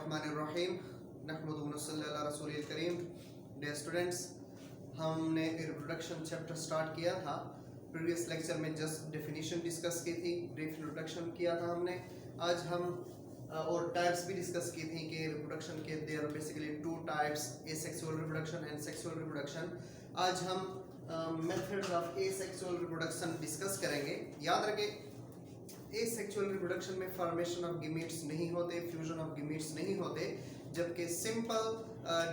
बिस्मिल्लाहिर्रहमानिर्रहीम नहमदुहु व नसल्ली अला रसूलिल करीम। डियर स्टूडेंट्स, हमने रिप्रोडक्शन चैप्टर स्टार्ट किया था। प्रीवियस लेक्चर में जस्ट डेफिनेशन डिस्कस की थी, ब्रीफ इंट्रोडक्शन किया था हमने। आज हम और टाइप्स भी डिस्कस की थी कि रिप्रोडक्शन के there are basically two types, asexual reproduction and sexual reproduction. आज हम methods of asexual reproduction discuss करेंगे। याद रखें, एसेक्सुअल रिप्रोडक्शन में फॉर्मेशन ऑफ गीमीट्स नहीं होते, फ्यूजन ऑफ गीमीट्स नहीं होते, जबकि simple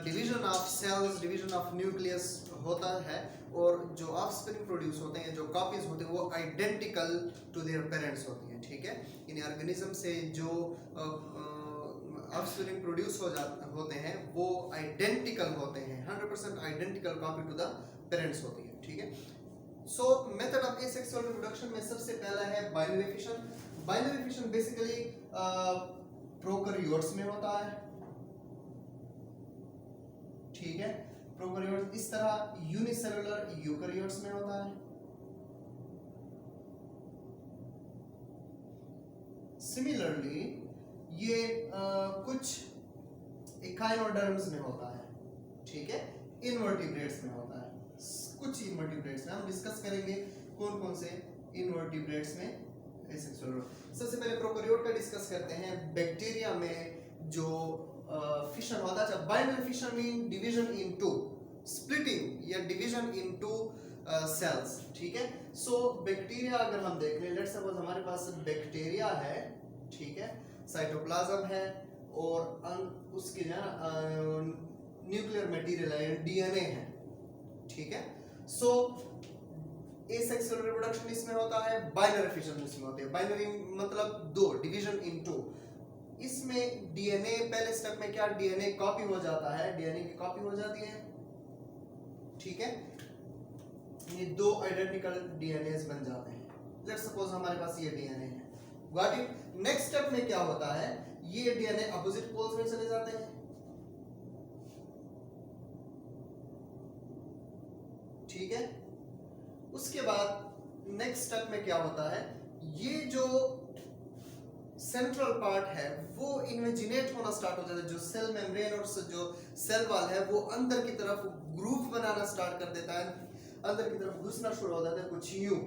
division of cells, division of nucleus होता है। और जो ऑफस्प्रिंग प्रोड्यूस होते हैं, जो कॉपीज होते हैं, वो आइडेंटिकल टू देयर पेरेंट्स होती हैं। ठीक है, इन ऑर्गेनिज्म से जो ऑफस्प्रिंग प्रोड्यूस होते हैं वो आइडेंटिकल होते हैं, 100% identical copy to the parents होती है। ठीक है, so method of asexual reproduction में सबसे पहला है binary fission. Binary fission basically prokaryotes में होता है। ठीक है, प्रोकैरियोट्स इस तरह, यूनिसेलुलर यूकैरियोट्स में होता है। सिमिलरली ये कुछ इकाइनोडर्म्स में होता है। ठीक है, इनवर्टिब्रेट्स में होता है। कुछ इनवर्टिब्रेट्स में हम डिस्कस करेंगे कौन कौन से इनवर्टिब्रेट्स में एसेक्सुअल। सबसे पहले प्रोकैरियोट का डिस्कस करते हैं। बैक्टीरिया में जो फिशन होता है, binary fission mean division into, splitting या डिवीजन इनटू सेल्स। ठीक है, सो बैक्टीरिया अगर हम देख लें, लेट्स सपोज हमारे पास बैक्टीरिया है। ठीक है, साइटोप्लाज्म है और उसके जो न्यूक्लियर मटेरियल है, डीएनए है। ठीक है, सो एसेक्सुअल रिप्रोडक्शन इसमें होता है, बाइनरी फिशन इसमें होती है। बाइनरी मतलब दो, डिवीजन इनटू। इसमें डीएनए पहले स्टेप में क्या, डीएनए कॉपी हो जाता है, डीएनए की कॉपी हो जाती है। ठीक है, ये दो आइडेंटिकल डीएनएस बन जाते हैं। लेट्स सपोज हमारे पास ये डीएनए है, गॉट इट। नेक्स्ट स्टेप में क्या होता है, ये डीएनए अपोजिट पोल्स में चले जाते हैं। ठीक है, उसके बाद नेक्स्ट स्टेप में क्या होता है, ये जो सेंट्रल पार्ट है वो इन्वेजिनेट होना स्टार्ट हो जाता है। जो सेल मेम्ब्रेन और जो सेल वॉल है वो अंदर की तरफ ग्रूव बनाना स्टार्ट कर देता है, अंदर की तरफ घुसना शुरू हो जाता है, कुछ यूं।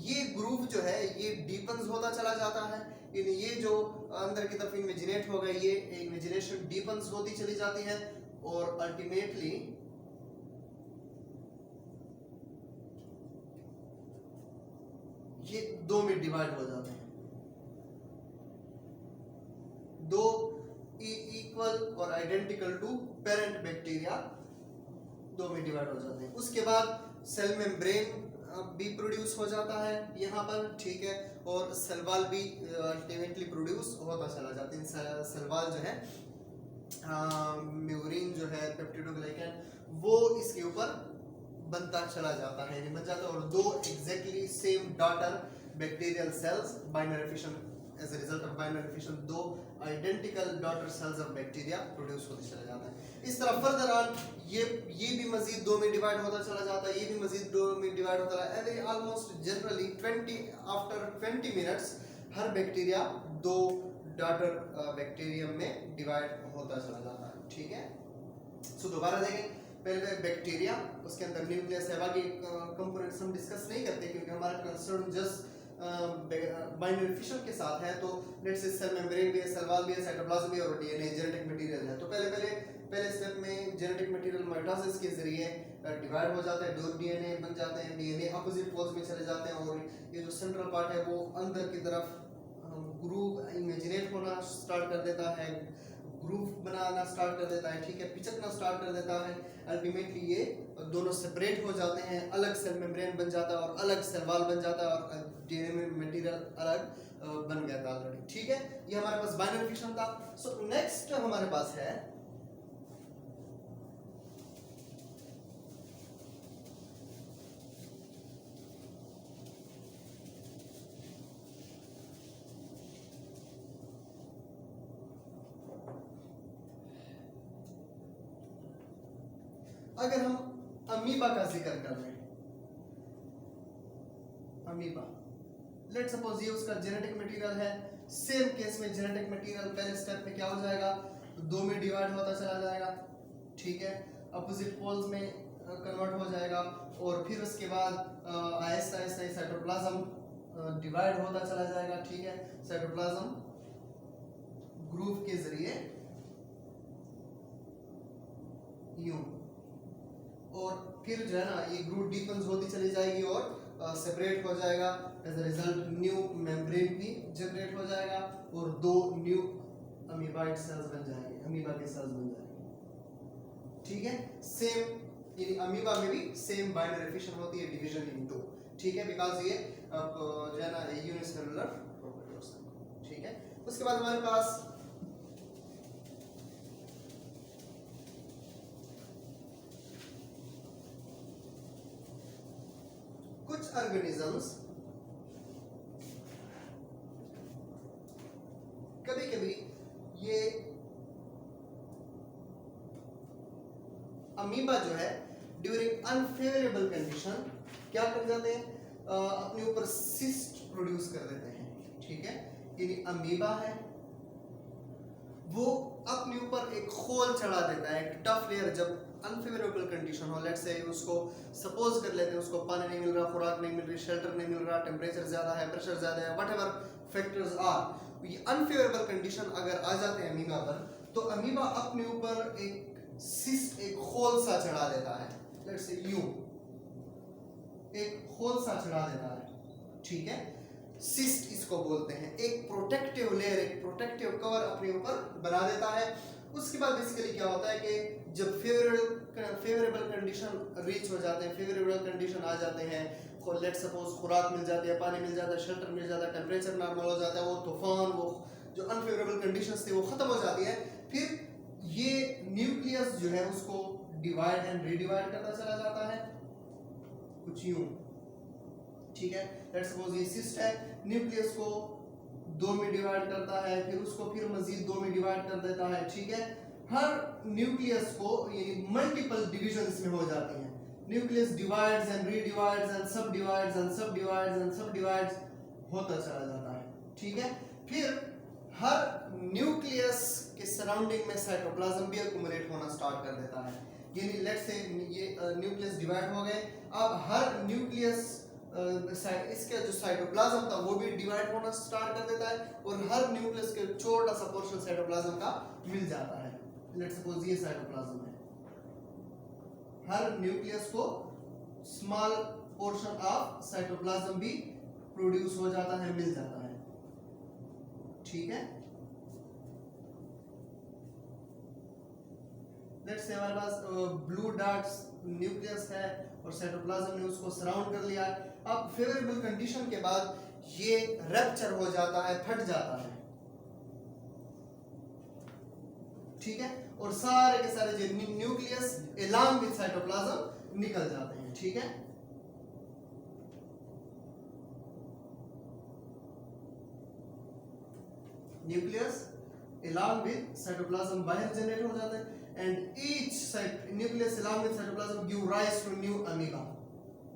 ये ग्रूव जो है ये डीपन्स होता चला जाता है। ये जो अंदर की तरफ इन्वेजिनेट हो गए, ये इन्वेजिनेशन डीपन्स होती चली जाती है और अल्टीमेटली ये दो में डिवाइड हो जाते हैं। दो इक्वल और आइडेंटिकल टू पेरेंट बैक्टीरिया दो में डिवाइड हो जाते हैं। उसके बाद सेल मेम्ब्रेन भी प्रोड्यूस हो जाता है यहाँ पर। ठीक है, और सेल वॉल भी अल्टीमेटली प्रोड्यूस होता चला जाता है। सेल वॉल जो है, म्यूरिन जो है, पेप्टिडोग्लाइकन, वो इसके ऊपर बनता चला जाता है, बन जाता है। और दो exactly same daughter bacterial cells, binary fission, as a result of binary fission दो identical daughter cells of bacteria produce होते चला जाता है। इस तरह फर्दर ऑन ये भी मजीद दो में डिवाइड होता चला जाता है, ये भी मजीद दो में डिवाइड होता है। एवरी ऑलमोस्ट जनरली 20 मिनट्स हर बैक्टीरिया दो डॉटर बैक्टीरियम में डिवाइड होता चला जाता है। ठीक है, सो दोबारा देखें, पहले बैक्टीरिया, उसके अंदर न्यूक्लियस है, बाकी कंपोनेंट्स हम डिस्कस नहीं करते क्योंकि हमारा कंसर्न जस्ट बाइनरी फिशन के साथ है। तो लेट्स से सेल मेम्ब्रेन भी है, सेल वॉल भी है, साइटोप्लाज्म भी है और डीएनए जेनेटिक मटेरियल है। तो पहले स्टेप में जेनेटिक मटेरियल माइटोसिस के जरिए डिवाइड हो जाता है, दो डीएनए बन जाते हैं, डीएनए अपोजिट पोल्स में चले जाते हैं और ये जो सेंट्रल पार्ट है वो अंदर की तरफ ग्रूव इमेजिनेट होना स्टार्ट कर देता है, ग्रूव बनाना स्टार्ट कर देता है। ठीक है, पिचकना स्टार्ट कर देता है। अल्टीमेटली ये दोनों सेपरेट हो जाते हैं, अलग सेल मेम्ब्रेन बन जाता है और अलग सेल वॉल बन जाता है और डीएनए मटेरियल अलग बन गया था ऑलरेडी। ठीक है, ये हमारे पास बाइनरी फिशन था। सो नेक्स्ट हमारे पास है अगर हम अमीबा का जिक्र कर लें, अमीबा। लेट सपोज ये उसका जेनेटिक मटेरियल है। सेम केस में जेनेटिक मटेरियल पहले स्टेप में क्या हो जाएगा, तो 2 में डिवाइड होता चला जाएगा, ठीक है, अपोजिट पोल्स में कन्वर्ट हो जाएगा, और फिर उसके बाद आहिस्ता आहिस्ता साइटोप्लाज्म डिवाइड होता चला जाएगा, ठीक है, साइटोप्लाज्म ग्रुप के जरिए यूं, और फिर जो है ना ये ग्रुप डीपन्स होती चली जाएगी और सेपरेट हो जाएगा। As a result new membrane भी जनरेट हो जाएगा और 2 न्यू अमीबाइड सेल्स बन जाएंगे, अमीबा के सेल्स बन जाएंगे, ठीक है। सेम यानी अमीबा में भी सेम बाइनरी फिशन होती है, डिवीजन इन 2, ठीक है, बिकॉज ये जो है ना यूनिसेलुलर प्रॉपर्टी होता है, ठीक है। उसके बाद हमारे पास कुछ ऑर्गेनिजम्स कभी कभी ये अमीबा जो है ड्यूरिंग अनफेवरेबल कंडीशन क्या कर जाते हैं, अपने ऊपर सिस्ट प्रोड्यूस कर देते हैं, ठीक है। यानी अमीबा है वो अपने ऊपर एक खोल चढ़ा देता है, एक टफ लेयर, जब अनफेवरेबल कंडीशन हो, लेट्स से उसको सपोज कर लेते हैं उसको पानी नहीं मिल रहा, खुराक नहीं मिल रही, शेल्टर नहीं मिल रहा, टेम्परेचर ज्यादा है, प्रेशर ज्यादा है, व्हाटएवर फैक्टर्स आर, ये अनफेवरेबल कंडीशन अगर आ जाते हैं अमीबा पर, तो अमीबा अपने ऊपर एक सिस्ट, एक खोल सा चढ़ा देता है, लेट्स से यू, एक खोल सा चढ़ा देता है, ठीक है, सिस्ट इसको बोलते हैं, एक प्रोटेक्टिव लेयर, एक प्रोटेक्टिव कवर अपने ऊपर बना देता है। उसके बाद बेसिकली क्या होता है कि जब फेवरेबल कंडीशन रीच हो जाते हैं, फेवरेबल कंडीशन आ जाते हैं, लेट सपोज खुराक मिल जाती है, पानी मिल जाता है, शेल्टर मिल जाता है, टेम्परेचर नॉर्मल हो जाता है, वो तूफान, वो जो अनफेवरेबल कंडीशंस थे वो खत्म हो जाती है, फिर ये न्यूक्लियस जो है उसको डिवाइड एंड रीडिवाइड करता चला जाता है, कुछ यूं, ठीक है। लेट्स सपोज ये सिस्ट है, न्यूक्लियस को 2 में डिवाइड करता है, फिर उसको फिर मजीद 2 में डिवाइड कर देता है, ठीक है। हर न्यूक्लियस को यानी मल्टीपल डिविजन्स में हो जाती हैं, न्यूक्लियस डिवाइड्स एंड रीडिवाइड्स एंड सब डिवाइड्स एंड सब डिवाइड्स एंड सब डिवाइड्स होता चला जाता है, ठीक है। फिर हर न्यूक्लियस के सराउंडिंग में साइटोप्लाज्म भी एक्युमुलेट होना स्टार्ट कर देता है, यानी लेट्स से ये न्यूक्लियस डिवाइड हो गए, अब हर न्यूक्लियस इसका जो साइटोप्लाज्म था वो भी डिवाइड होना स्टार्ट कर देता है, और हर न्यूक्लियस के छोटा सा पोर्शन साइटोप्लाज्म का मिल जाता है। लेट्स सपोज ये साइटोप्लाज्म है, हर न्यूक्लियस को स्मॉल पोर्शन ऑफ साइटोप्लाज्म भी प्रोड्यूस हो जाता है, मिल जाता है, ठीक है। लेट्स से हमारे पास ब्लू डॉट्स न्यूक्लियस है और साइटोप्लाज्म ने उसको सराउंड कर लिया है। अब फेवरेबल कंडीशन के बाद ये रप्चर हो जाता है, फट जाता है, ठीक है, और सारे के सारे जो न्यूक्लियस अलोंग विद साइटोप्लाज्म निकल जाते हैं, ठीक है। न्यूक्लियस अलोंग विद साइटोप्लाज्म बाहर जनरेट हो जाता है, and each nucleus along with cytoplasm give rise to new amoeba,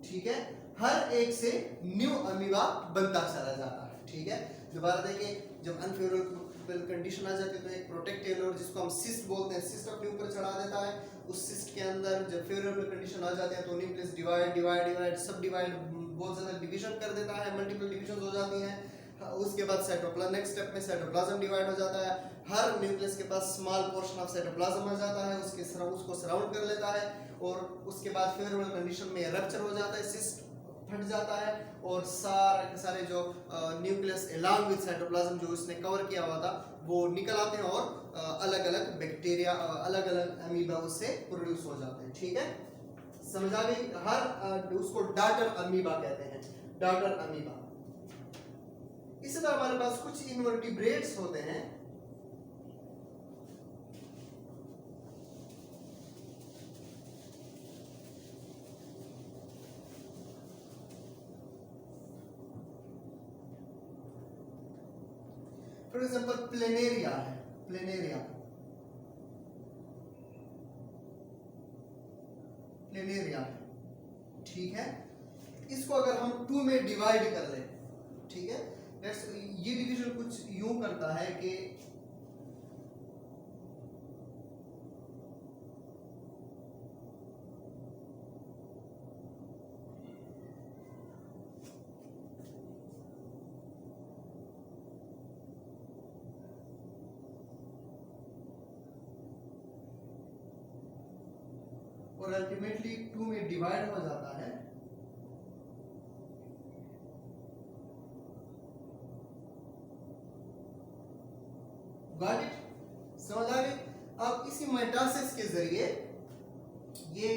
ठीक है। हर एक से न्यू अमीबा बनता चला जाता है, ठीक है। दोबारा देखिए, जब अनफेवरेबल कंडीशन आ जाती है तो एक प्रोटेक्टिव लेयर जिसको हम सिस्ट बोलते हैं, सिस्ट अपने ऊपर चढ़ा देता है, उस सिस्ट के अंदर जब फेवरेबल कंडीशन आ जाती है तो न्यूक्लियस डिवाइड डिवाइड डिवाइड सब डिवाइड, बहुत ज्यादा डिवीजन कर देता है, मल्टीपल डिवीजन हो जाती हैं। उसके बाद साइटोप्लाज्म, नेक्स्ट स्टेप में साइटोप्लाज्म डिवाइड हो जाता है, हर न्यूक्लियस के पास स्मॉल पोर्शन ऑफ साइटोप्लाज्म आ जाता है, उसको सराउंड कर लेता है, और उसके बाद फेवरेबल कंडीशन में रप्चर हो जाता है, सिस्ट फट जाता है, और सारे के सारे जो न्यूक्लियस अलोंग विद साइटोप्लाज्म जो उसने कवर किया हुआ था वो निकल आते हैं, और अलग अलग बैक्टीरिया, अलग अलग अमीबा उससे प्रोड्यूस हो जाते हैं, ठीक है। समझ आ गई? हर उसको डॉटर अमीबा कहते हैं, डॉटर अमीबा। इसी तरह हमारे पास कुछ इनवर्टिब्रेट्स होते हैं, फॉर एग्जांपल प्लेनेरिया है, प्लेनेरिया है, ठीक है। इसको अगर हम 2 में डिवाइड कर लें, ठीक है, ये डिवीजन कुछ यूं करता है कि और अल्टीमेटली 2 में डिवाइड हो जाता है। Got it? समझ आ गई? अब इसी माइटोसिस के जरिए ये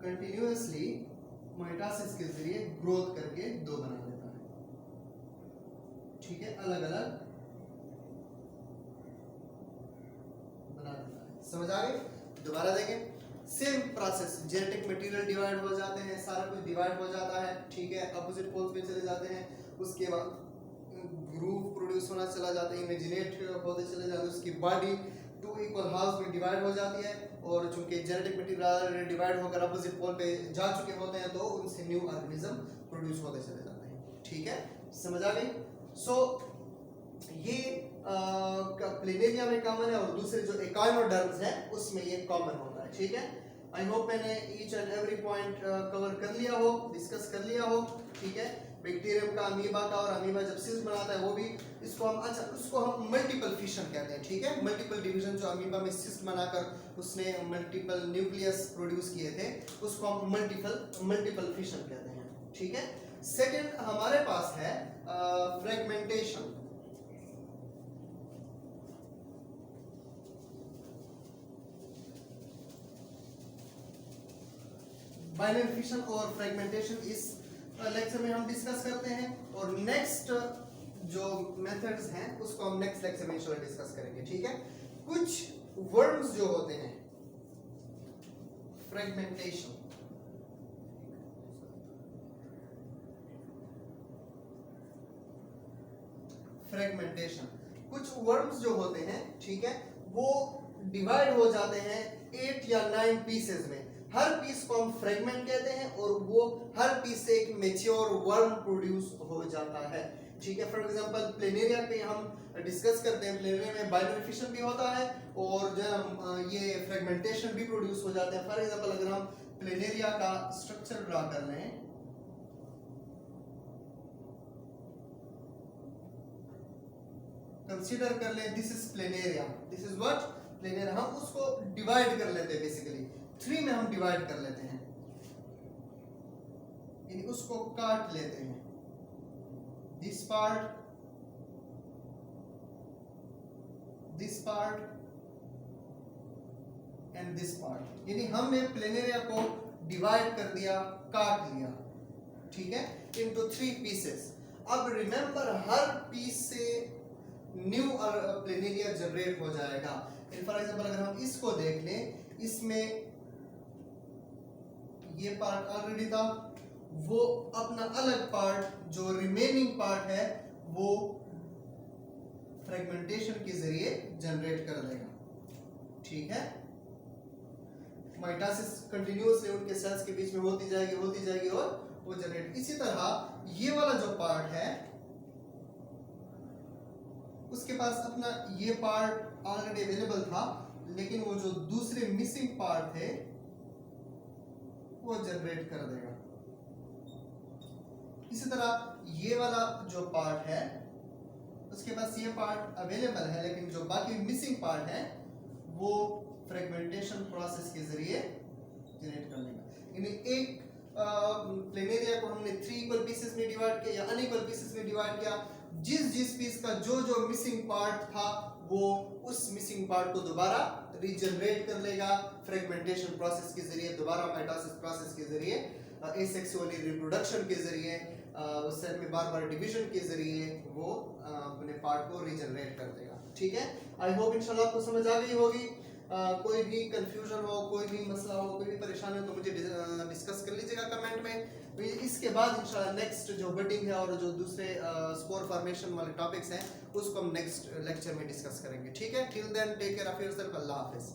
कंटिन्यूअसली माइटोसिस के जरिए ग्रोथ करके 2 बना देता है, ठीक है, अलग अलग बना देता है। समझ आ गई? दोबारा देखें, same process, genetic material divide हो जाते हैं, सारा कुछ डिवाइड हो जाता है, ठीक है, अपोजिट पोल्स पे चले जाते हैं, उसके बाद ग्रूव प्रोड्यूस होना चला जाता है, इमेजिनेट होते चले जाते हैं, उसकी बॉडी 2 इक्वल हाफ्स में डिवाइड हो जाती है, और चूंकि जेनेटिक मटेरियल डिवाइड होकर अपोजिट पोल पे जा चुके होते हैं तो उनसे न्यू ऑर्गेनिज्म प्रोड्यूस होते चले जाते हैं, ठीक है, समझ आ गई? सो ये प्लेनेरिया में कॉमन है, और दूसरे जो एकाइनोडर्म्स है उसमें ये कॉमन होता है, ठीक है। आई होप मैंने each and every point cover कर लिया हो, डिस्कस कर लिया हो, ठीक है। बैक्टीरियम का, अमीबा का, और अमीबा जब सिस्ट बनाता है वो भी, इसको हम, अच्छा, उसको हम मल्टीपल फिशन कहते हैं, ठीक है, मल्टीपल डिवीजन जो अमीबा में सिस्ट बनाकर उसने मल्टीपल न्यूक्लियस प्रोड्यूस किए थे उसको हम मल्टीपल फिशन कहते हैं, ठीक है। सेकंड हमारे पास है फ्रेगमेंटेशन। बाइनरी फिशन और फ्रेगमेंटेशन इस लेक्चर में हम डिस्कस करते हैं, और नेक्स्ट जो मेथड्स हैं उसको हम नेक्स्ट लेक्चर में इंशाल्लाह डिस्कस करेंगे, ठीक है। कुछ वर्म्स जो होते हैं फ्रेगमेंटेशन, कुछ वर्म्स जो होते हैं, ठीक है, वो डिवाइड हो जाते हैं 8 या 9 पीसेस में। हर पीस को हम फ्रेगमेंट कहते हैं, और वो हर पीस से एक मैच्योर वर्म प्रोड्यूस हो जाता है, ठीक है। फॉर एग्जांपल प्लेनेरिया पे हम डिस्कस करते हैं, प्लेनेरिया में बाइनरी फिशन भी होता है और जो है ये फ्रेगमेंटेशन भी प्रोड्यूस हो जाते हैं। फॉर एग्जांपल अगर हम प्लेनेरिया का स्ट्रक्चर ड्रा कर लें, कंसीडर कर लें, this is planaria, this is what planaria. हम उसको डिवाइड कर लेते हैं, बेसिकली 3 में हम डिवाइड कर लेते हैं, यानी उसको काट लेते हैं, this part and this part, यानी हमने प्लेनेरिया को डिवाइड कर दिया, काट लिया, ठीक है, इनटू 3 पीसेस। अब रिमेंबर हर पीस से न्यू प्लेनेरिया जनरेट हो जाएगा। फॉर एग्जांपल अगर हम इसको देख लें, इसमें ये पार्ट ऑलरेडी था, वो अपना अलग पार्ट जो रिमेनिंग पार्ट है वो फ्रेगमेंटेशन के जरिए जनरेट कर देगा, ठीक है। माइटोसिस कंटिन्यूअसली उनके सेल्स के बीच में होती जाएगी और वो जनरेट। इसी तरह ये वाला जो पार्ट है उसके पास अपना ये पार्ट ऑलरेडी अवेलेबल था, लेकिन वो जो दूसरे मिसिंग पार्ट थे वो जनरेट कर देगा। इसी तरह ये वाला जो पार्ट है उसके पास ये पार्ट अवेलेबल है, लेकिन जो बाकी मिसिंग पार्ट है वो फ्रेगमेंटेशन प्रोसेस के जरिए जनरेट कर लेगा। यानी एक प्लेनेरिया को हमने 3 इक्वल पीसेस में डिवाइड किया या अनइक्वल पीसेस में डिवाइड किया, जिस पीस का जो मिसिंग पार्ट था वो उस मिसिंग पार्ट को दोबारा रीजनरेट कर लेगा फ्रेगमेंटेशन प्रोसेस के जरिए, दोबारा माइटोसिस प्रोसेस के जरिए, एसेक्सुअली रिप्रोडक्शन के जरिए, उस सेल में बार डिवीजन के जरिए वो अपने पार्ट को रीजनरेट कर देगा, ठीक है। आई होप इंशाल्लाह आपको समझ आ गई होगी। कोई भी कंफ्यूजन हो, कोई भी मसला हो, कोई भी परेशानी हो तो मुझे डिस्कस कर लीजिएगा कमेंट में। इसके बाद इंशाल्लाह नेक्स्ट जो बडिंग है और जो दूसरे स्पोर फॉर्मेशन वाले टॉपिक्स हैं उसको हम नेक्स्ट लेक्चर में डिस्कस करेंगे, ठीक है। Till then take care of yourself, अल्लाह हाफिज़।